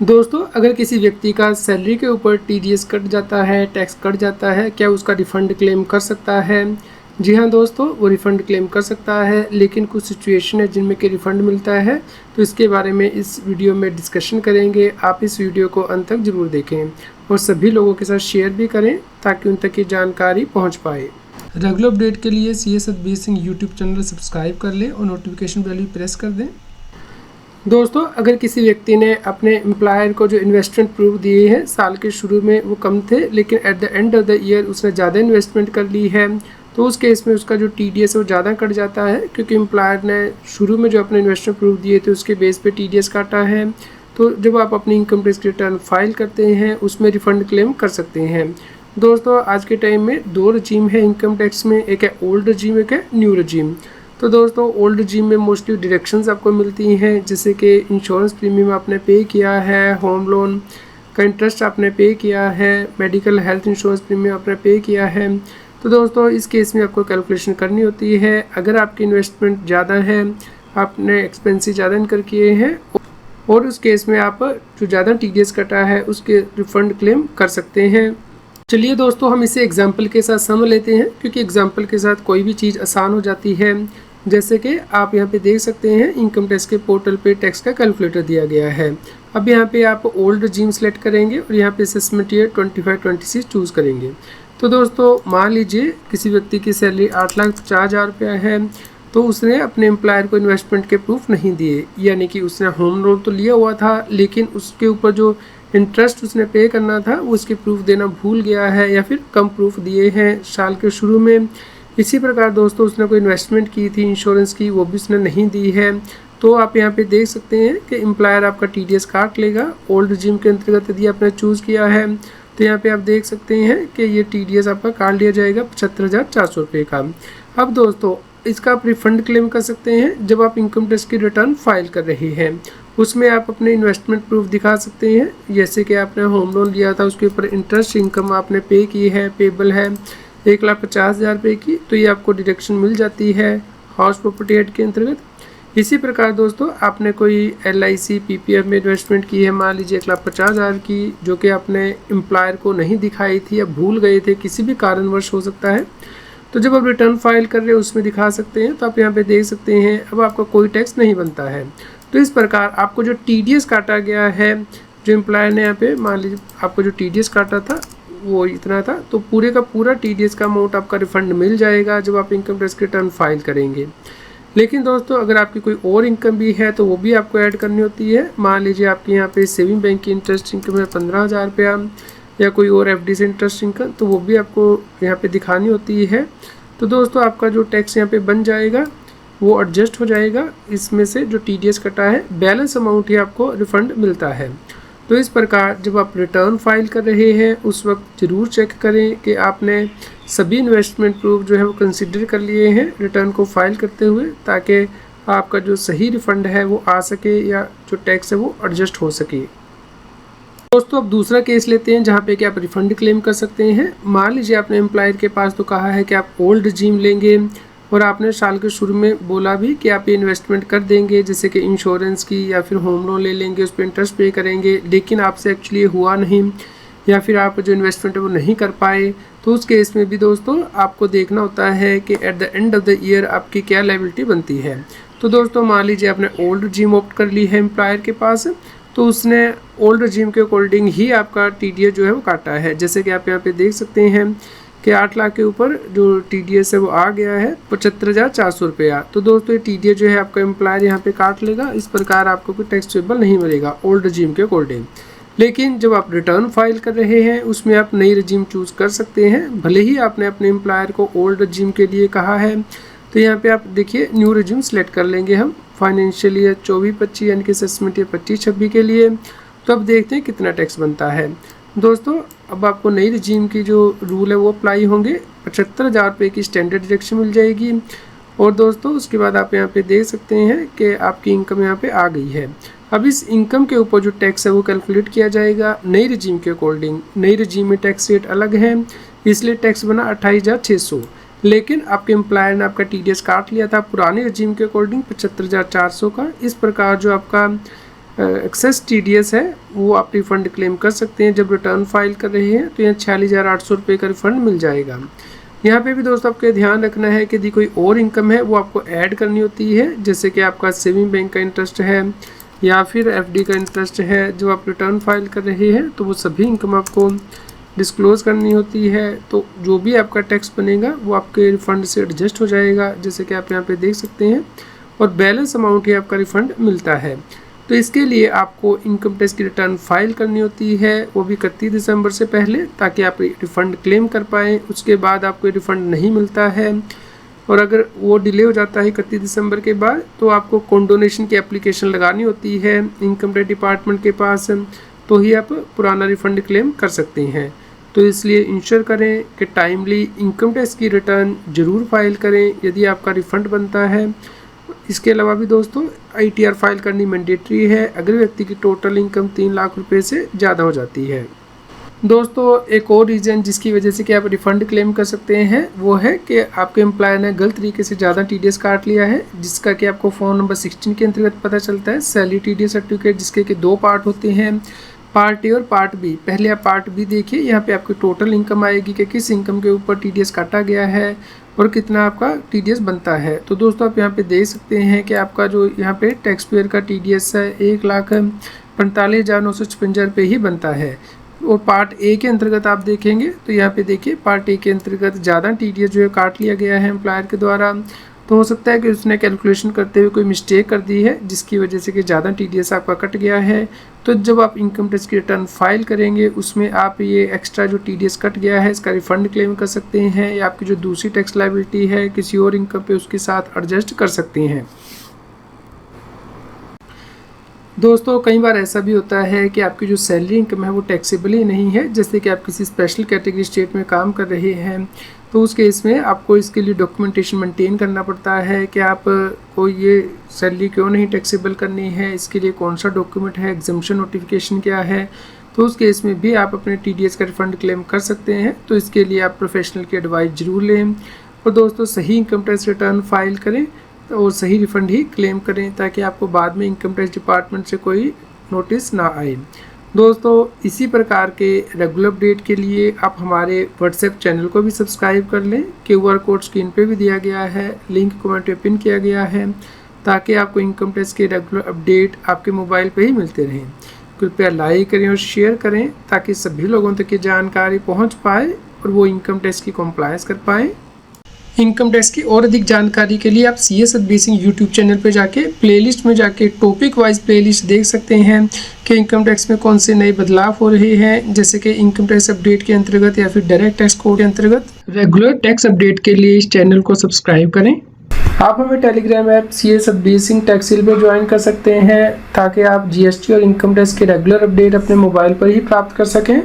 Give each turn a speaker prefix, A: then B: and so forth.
A: दोस्तों, अगर किसी व्यक्ति का सैलरी के ऊपर टीडीएस कट जाता है, टैक्स कट जाता है, क्या उसका रिफ़ंड क्लेम कर सकता है? जी हाँ दोस्तों, वो रिफ़ंड क्लेम कर सकता है, लेकिन कुछ सिचुएशन है जिनमें कि रिफ़ंड मिलता है। तो इसके बारे में इस वीडियो में डिस्कशन करेंगे। आप इस वीडियो को अंत तक ज़रूर देखें और सभी लोगों के साथ शेयर भी करें ताकि उन तक ये जानकारी पहुँच पाए। रेगुलर अपडेट के लिए CS Satbir Singh YouTube channel subscribe कर लें और नोटिफिकेशन बेल भी प्रेस कर दें। दोस्तों, अगर किसी व्यक्ति ने अपने एम्प्लॉयर को जो इन्वेस्टमेंट प्रूफ दिए हैं साल के शुरू में वो कम थे, लेकिन at the end of the year उसने ज़्यादा इन्वेस्टमेंट कर ली है, तो उस केस में उसका जो TDS है वो ज़्यादा कट जाता है, क्योंकि एम्प्लॉयर ने शुरू में जो अपने इन्वेस्टमेंट प्रूफ दिए थे उसके बेस पे TDS काटा है। तो जब आप अपनी इनकम टैक्स रिटर्न फाइल करते हैं उसमें रिफ़ंड क्लेम कर सकते हैं। दोस्तों, आज के टाइम में दो रजीम है इनकम टैक्स में, एक है ओल्ड रजीम, एक है न्यू रजीम। तो दोस्तों, ओल्ड रजीम में मोस्टली डिडक्शंस आपको मिलती हैं, जैसे कि इंश्योरेंस प्रीमियम आपने पे किया है, होम लोन का इंटरेस्ट आपने पे किया है, मेडिकल हेल्थ इंश्योरेंस प्रीमियम आपने पे किया है। तो दोस्तों, इस केस में आपको कैलकुलेशन करनी होती है। अगर आपकी इन्वेस्टमेंट ज़्यादा है, आपने एक्सपेंसेस ज़्यादा इनकर किए हैं और उस केस में आप जो ज़्यादा TDS कटा है उसके रिफ़ंड क्लेम कर सकते हैं। चलिए दोस्तों, हम इसे एग्जाम्पल के साथ समझ लेते हैं, क्योंकि एग्जाम्पल के साथ कोई भी चीज़ आसान हो जाती है। जैसे कि आप यहाँ पे देख सकते हैं इनकम टैक्स के पोर्टल पे टैक्स का कैलकुलेटर दिया गया है। अब यहाँ पे आप ओल्ड रजीम सेलेक्ट करेंगे और यहाँ पे असेसमेंट ईयर 25-26 चूज़ करेंगे। तो दोस्तों, मान लीजिए किसी व्यक्ति की सैलरी 8,50,000 रुपया है, तो उसने अपने एम्प्लॉयर को इन्वेस्टमेंट के प्रूफ नहीं दिए, यानी कि उसने होम लोन तो लिया हुआ था, लेकिन उसके ऊपर जो इंटरेस्ट उसने पे करना था वो उसके प्रूफ देना भूल गया है या फिर कम प्रूफ दिए हैं साल के शुरू में। इसी प्रकार दोस्तों, उसने कोई इन्वेस्टमेंट की थी इंश्योरेंस की, वो भी उसने नहीं दी है। तो आप यहाँ पे देख सकते हैं कि एम्प्लॉयर आपका TDS काट लेगा। ओल्ड रजीम के अंतर्गत यदि आपने चूज़ किया है तो यहाँ पे आप देख सकते हैं कि ये TDS आपका काट लिया जाएगा 75,400 रुपये का। अब दोस्तों, इसका आप रिफ़ंड क्लेम कर सकते हैं जब आप इनकम टैक्स की रिटर्न फाइल कर रहे हैं। उसमें आप अपने इन्वेस्टमेंट प्रूफ दिखा सकते हैं, जैसे कि आपने होम लोन लिया था उसके ऊपर इंटरेस्ट इनकम आपने पे की है, पेबल है 1,50,000 रुपये की, तो ये आपको डिडक्शन मिल जाती है हाउस प्रॉपर्टी एक्ट के अंतर्गत। इसी प्रकार दोस्तों, आपने कोई LIC PPF में इन्वेस्टमेंट की है, मान लीजिए 1,50,000 की, जो कि आपने एम्प्लॉयर को नहीं दिखाई थी या भूल गए थे, किसी भी कारणवश हो सकता है, तो जब आप रिटर्न फाइल कर रहे हो उसमें दिखा सकते हैं। तो आप यहाँ पे देख सकते हैं अब आपका कोई टैक्स नहीं बनता है। तो इस प्रकार आपको जो TDS काटा गया है, जो एम्प्लॉयर ने यहाँ पे मान लीजिए आपको जो TDS काटा था वो इतना था, तो पूरे का पूरा TDS का अमाउंट आपका रिफंड मिल जाएगा जब आप इनकम टैक्स की रिटर्न फाइल करेंगे। लेकिन दोस्तों, अगर आपकी कोई और इनकम भी है तो वो भी आपको ऐड करनी होती है। मान लीजिए आपके यहाँ पे सेविंग बैंक की इंटरेस्ट इनकम है 15,000 रुपया, या कोई और FD से इंटरेस्ट इनकम, तो वो भी आपको यहाँ पे दिखानी होती है। तो दोस्तों, आपका जो टैक्स यहाँ पे बन जाएगा वो एडजस्ट हो जाएगा, इसमें से जो TDS कटा है बैलेंस अमाउंट ही आपको रिफ़ंड मिलता है। तो इस प्रकार जब आप रिटर्न फाइल कर रहे हैं उस वक्त ज़रूर चेक करें कि आपने सभी इन्वेस्टमेंट प्रूफ जो है वो कंसिडर कर लिए हैं रिटर्न को फाइल करते हुए, ताकि आपका जो सही रिफ़ंड है वो आ सके या जो टैक्स है वो एडजस्ट हो सके। दोस्तों, अब दूसरा केस लेते हैं जहाँ पे कि आप रिफ़ंड क्लेम कर सकते हैं। मान लीजिए आपने एम्प्लॉयर के पास तो कहा है कि आप ओल्ड रजीम लेंगे और आपने साल के शुरू में बोला भी कि आप ये इन्वेस्टमेंट कर देंगे, जैसे कि इंश्योरेंस की या फिर होम लोन ले लेंगे, उस पर इंटरेस्ट पे करेंगे, लेकिन आपसे एक्चुअली हुआ नहीं या फिर आप जो इन्वेस्टमेंट है वो नहीं कर पाए। तो उस केस में भी दोस्तों आपको देखना होता है कि at the end of the year आपकी क्या लायबिलिटी बनती है। तो दोस्तों, मान लीजिए आपने ओल्ड रजीम ऑप्ट कर ली है एम्प्लॉयर के पास, तो उसने ओल्ड रजीम के अकॉर्डिंग ही आपका TDS जो है वो काटा है। जैसे कि आप यहाँ पे देख सकते हैं कि 8 लाख के ऊपर जो TDS है वो आ गया है 75,400 रुपया। तो दोस्तों, ये TDS जो है आपका एम्प्लॉयर यहाँ पे काट लेगा। इस प्रकार आपको कोई टैक्स पेबल नहीं मिलेगा ओल्ड रजीम के अकॉर्डिंग। लेकिन जब आप रिटर्न फाइल कर रहे हैं उसमें आप नई रजीम चूज़ कर सकते हैं, भले ही आपने अपने एम्प्लॉयर को ओल्ड रजीम के लिए कहा है। तो यहाँ पे आप देखिए न्यू रजीम सेलेक्ट कर लेंगे हम फाइनेंशियल ईयर 24-25 यानी कि असेसमेंट ईयर 25-26 के लिए। तो अब देखते हैं कितना टैक्स बनता है। दोस्तों, अब आपको नई रजीम की जो रूल है वो अप्लाई होंगे। 75,000 रुपये की स्टैंडर्ड डिडक्शन मिल जाएगी। और दोस्तों, उसके बाद आप यहाँ पे देख सकते हैं कि आपकी इनकम यहाँ पे आ गई है। अब इस इनकम के ऊपर जो टैक्स है वो कैलकुलेट किया जाएगा नई रजीम के अकॉर्डिंग। नई रजीम में टैक्स रेट अलग है, इसलिए टैक्स बना 28,600। लेकिन आपके एम्प्लॉयर ने आपका TDS काट लिया था पुराने रजीम के अकॉर्डिंग 75,400 का। इस प्रकार जो आपका एक्सेस TDS है वो आप रिफ़ंड क्लेम कर सकते हैं जब रिटर्न फाइल कर रहे हैं। तो यहाँ 46,800 रुपये का रिफ़ंड मिल जाएगा। यहाँ पे भी दोस्तों आपको ध्यान रखना है कि यदि कोई और इनकम है वो आपको ऐड करनी होती है, जैसे कि आपका सेविंग बैंक का इंटरेस्ट है या फिर FD का इंटरेस्ट है जो आप रिटर्न फाइल कर रहे हैं, तो वो सभी इनकम आपको डिस्क्लोज़ करनी होती है। तो जो भी आपका टैक्स बनेगा वो आपके रिफ़ंड से एडजस्ट हो जाएगा, जैसे कि आप यहाँ पे देख सकते हैं, और बैलेंस अमाउंट ही आपका रिफ़ंड मिलता है। तो इसके लिए आपको इनकम टैक्स की रिटर्न फाइल करनी होती है, वो भी 31 दिसंबर से पहले, ताकि आप रिफ़ंड क्लेम कर पाएँ। उसके बाद आपको रिफ़ंड नहीं मिलता है, और अगर वो डिले हो जाता है 31 दिसंबर के बाद, तो आपको कंडोनेशन की एप्लीकेशन लगानी होती है इनकम टैक्स डिपार्टमेंट के पास, तो ही आप पुराना रिफ़ंड क्लेम कर सकते हैं। तो इसलिए इंश्योर करें कि टाइमली इनकम टैक्स की रिटर्न ज़रूर फाइल करें यदि आपका रिफ़ंड बनता है। इसके अलावा भी दोस्तों ITR फाइल करनी मैंडेटरी है अगर व्यक्ति की टोटल इनकम 3 लाख रुपए से ज़्यादा हो जाती है। दोस्तों एक और रीज़न जिसकी वजह से कि आप रिफ़ंड क्लेम कर सकते हैं वो है कि आपके एम्प्लॉयर ने गलत तरीके से ज़्यादा TDS काट लिया है, जिसका कि आपको फॉर्म नंबर 16 के अंतर्गत पता चलता है। सैलरी TDS सर्टिफिकेट जिसके कि 2 पार्ट होते हैं, पार्ट ए और पार्ट बी। पहले आप पार्ट बी देखिए, यहाँ पे आपकी टोटल इनकम आएगी कि किस इनकम के ऊपर TDS काटा गया है और कितना आपका TDS बनता है। तो दोस्तों आप यहाँ पे देख सकते हैं कि आपका जो यहाँ पे टैक्स पेयर का TDS है 1,45,956 रुपये ही बनता है। और पार्ट ए के अंतर्गत आप देखेंगे तो यहाँ पे देखिए पार्ट ए के अंतर्गत ज़्यादा TDS जो है काट लिया गया है एम्प्लॉयर के द्वारा। तो हो सकता है कि उसने कैलकुलेशन करते हुए कोई मिस्टेक कर दी है जिसकी वजह से कि ज़्यादा TDS आपका कट गया है। तो जब आप इनकम टैक्स की रिटर्न फाइल करेंगे उसमें आप ये एक्स्ट्रा जो TDS कट गया है इसका रिफ़ंड क्लेम कर सकते हैं, या आपकी जो दूसरी टैक्स लायबिलिटी है किसी और इनकम पे उसके साथ एडजस्ट कर सकते हैं। दोस्तों कई बार ऐसा भी होता है कि आपकी जो सैलरी इनकम है वो टैक्सेबल ही नहीं है, जैसे कि आप किसी स्पेशल कैटेगरी स्टेट में काम कर रहे हैं, तो उस केस में आपको इसके लिए डॉक्यूमेंटेशन मेंटेन करना पड़ता है कि आप को ये सैलरी क्यों नहीं टैक्सेबल करनी है, इसके लिए कौन सा डॉक्यूमेंट है, एग्जम्पशन नोटिफिकेशन क्या है। तो उस केस में भी आप अपने TDS का रिफ़ंड क्लेम कर सकते हैं। तो इसके लिए आप प्रोफेशनल की एडवाइस ज़रूर लें, और दोस्तों सही इनकम टैक्स रिटर्न फाइल करें और सही रिफ़ंड ही क्लेम करें, ताकि आपको बाद में इनकम टैक्स डिपार्टमेंट से कोई नोटिस ना आए। दोस्तों इसी प्रकार के रेगुलर अपडेट के लिए आप हमारे व्हाट्सएप चैनल को भी सब्सक्राइब कर लें। QR कोड स्क्रीन पे भी दिया गया है, लिंक कमेंट में पिन किया गया है, ताकि आपको इनकम टैक्स के रेगुलर अपडेट आपके मोबाइल पे ही मिलते रहें। कृपया लाइक करें और शेयर करें ताकि सभी लोगों तक ये जानकारी पहुँच पाए और वो इनकम टैक्स की कॉम्प्लायंस कर पाएँ। इनकम टैक्स की और अधिक जानकारी के लिए आप CS अदबी सिंह यूट्यूब चैनल पर जाके प्लेलिस्ट में जाके टॉपिक वाइज प्लेलिस्ट देख सकते हैं कि इनकम टैक्स में कौन से नए बदलाव हो रहे हैं, जैसे कि इनकम टैक्स अपडेट के अंतर्गत या फिर डायरेक्ट टैक्स कोड के अंतर्गत। रेगुलर टैक्स अपडेट के लिए इस चैनल को सब्सक्राइब करें। आप हमें टेलीग्राम ऐप CS अदबी सिंह टैक्सिल पर ज्वाइन कर सकते हैं, ताकि आप GST और इनकम टैक्स के रेगुलर अपडेट अपने मोबाइल पर ही प्राप्त कर सकें।